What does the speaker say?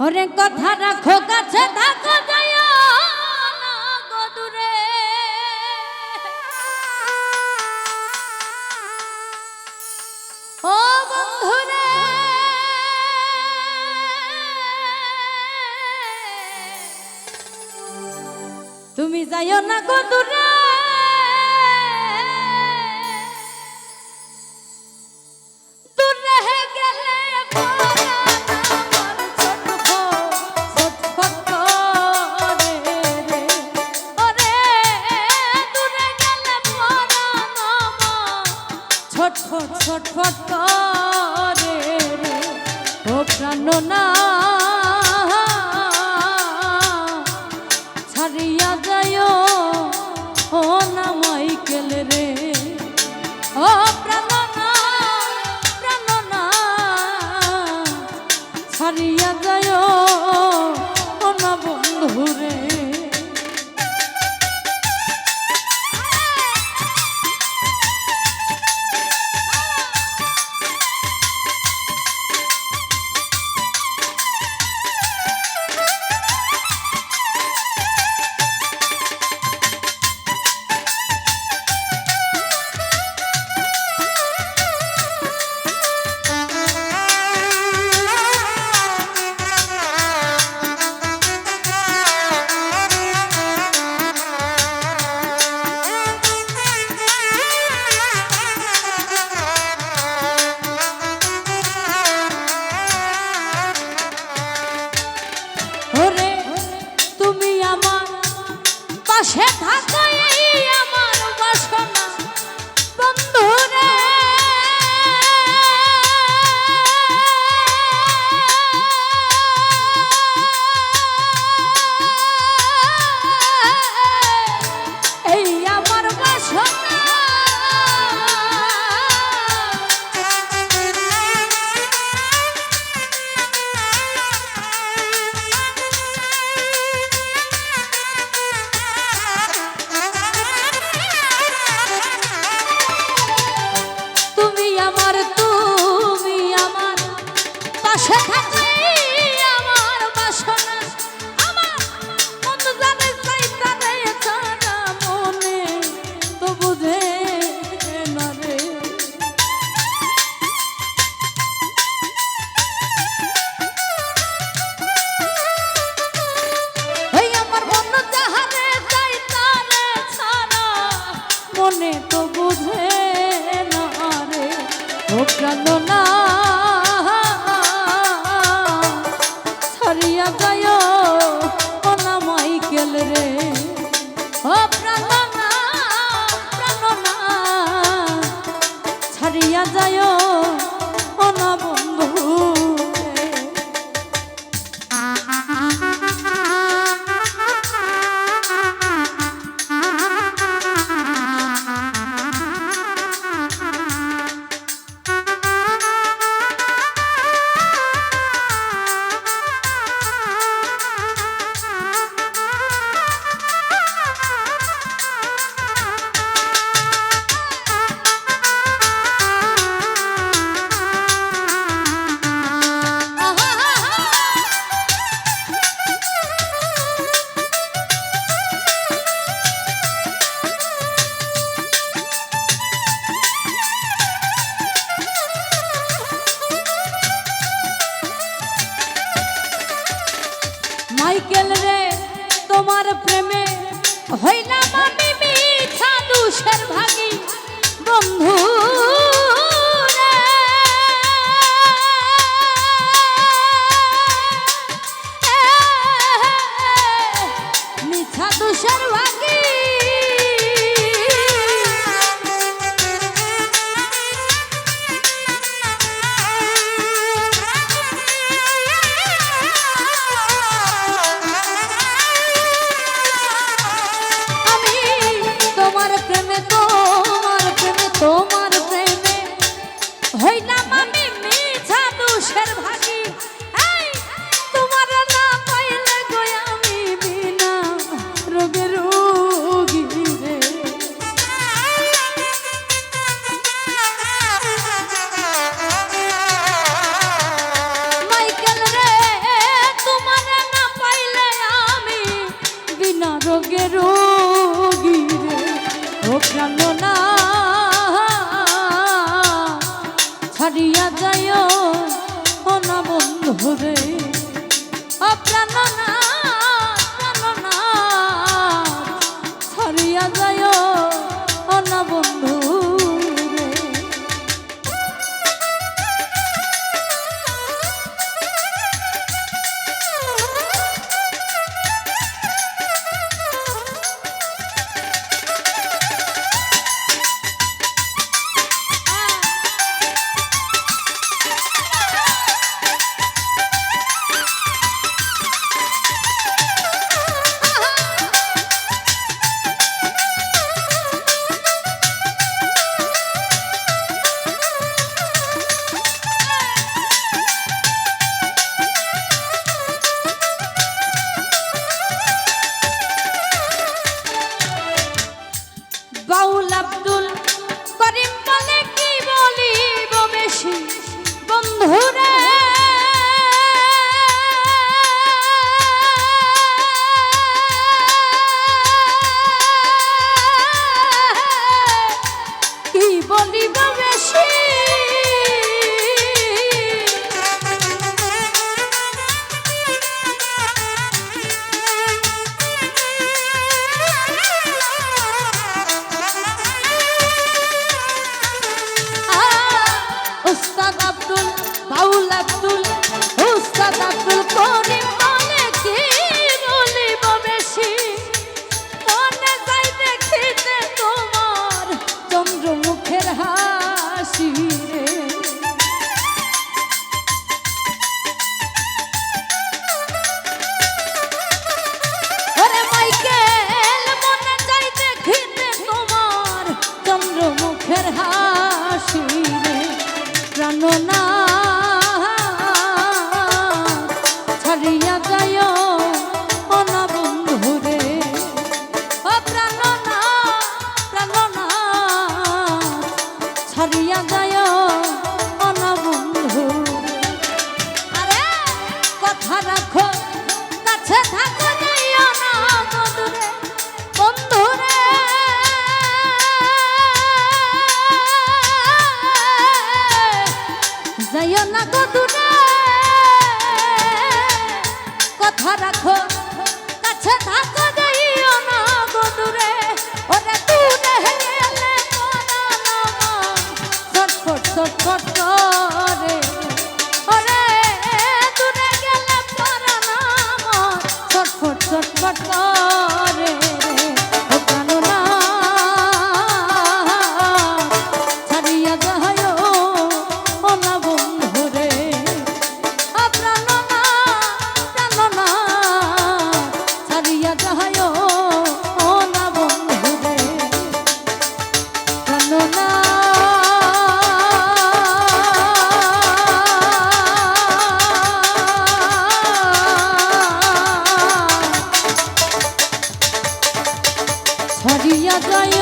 ওরে কথা রাখো কাছে থাকো যাইও না গো দূরে ও বন্ধুরে তুমি যাইও না গো দূরে ছটফট করে রে ও প্রাণনা ছাড়িয়া যাইও ও না মাইকেল রে ও প্রাণনা প্রাণনা ছাড়িয়া যাইও ও না বন্ধু রে পাশে থাকো এই আমার বাসনা বন্ধু রে এই আমার বাসনা পাশে থাকলে আমার বাসনা আমার মন জানে চাইতারে ছাড়া মনে তো বুঝে না রে ওই আমার মন যাহারে চাইতারে ছাড়া মনে তো বুঝে না রে ও প্রাণনা ছাড়িয়া যাইও ও না মাইকেল রে ও প্রাণনা প্রাণনা ছাড়িয়া যাইও ও না বন্ধু মাইকেল রে তোমার প্রেমে হইলাম আমি মিঠা দুষের ভাগী বন্ধু রে মিঠা দুষের ভাগী তোমার প্রেমে রোগী রে ও প্রাণনা ছাড়িয়া যায় ও না বন্ধু রে ও প্রাণনা প্রাণনা ছাড়িয়া যায় ও না বন্ধু রে বাউল আব্দুল করিম বলে কি বলিব বেশি বন্ধুরে কি বলিব বেশি উস্তাদ আব্দুল বাউল আব্দুল উস্তাদ আব্দুল করিম বলে কি বলিব বেশি মনে যাই দেখিতে তোমার চন্দ্রমুখের হাসি রে ওরে মাইকেল মনে যাই দেখিতে তোমার চন্দ্রমুখের হাসি রে প্রাণনা ছাড়িয়া যায় ও না বন্ধু রে ও প্রাণনা প্রাণনা ছাড়িয়া যায় ও না বন্ধু আরে কথা রাখো কাছে থাকো যাইও না বন্ধুরে বন্ধুরে যাইও না গো দূরে কথা রাখো কাছে থাকো যাইও না গো দূরে ওরে দূরে গেলে ছটফট ছটফট করে ওরে দূরে গেলে পরাণ ছটফট ছটফট করে ও প্রাণনা ছাড়িয়া যায় ও না বন্ধু রে ও প্রাণনা প্রাণনা ছাড়িয়া যায় ও না বন্ধু রে প্রাণনা ছাড়িয়া যায়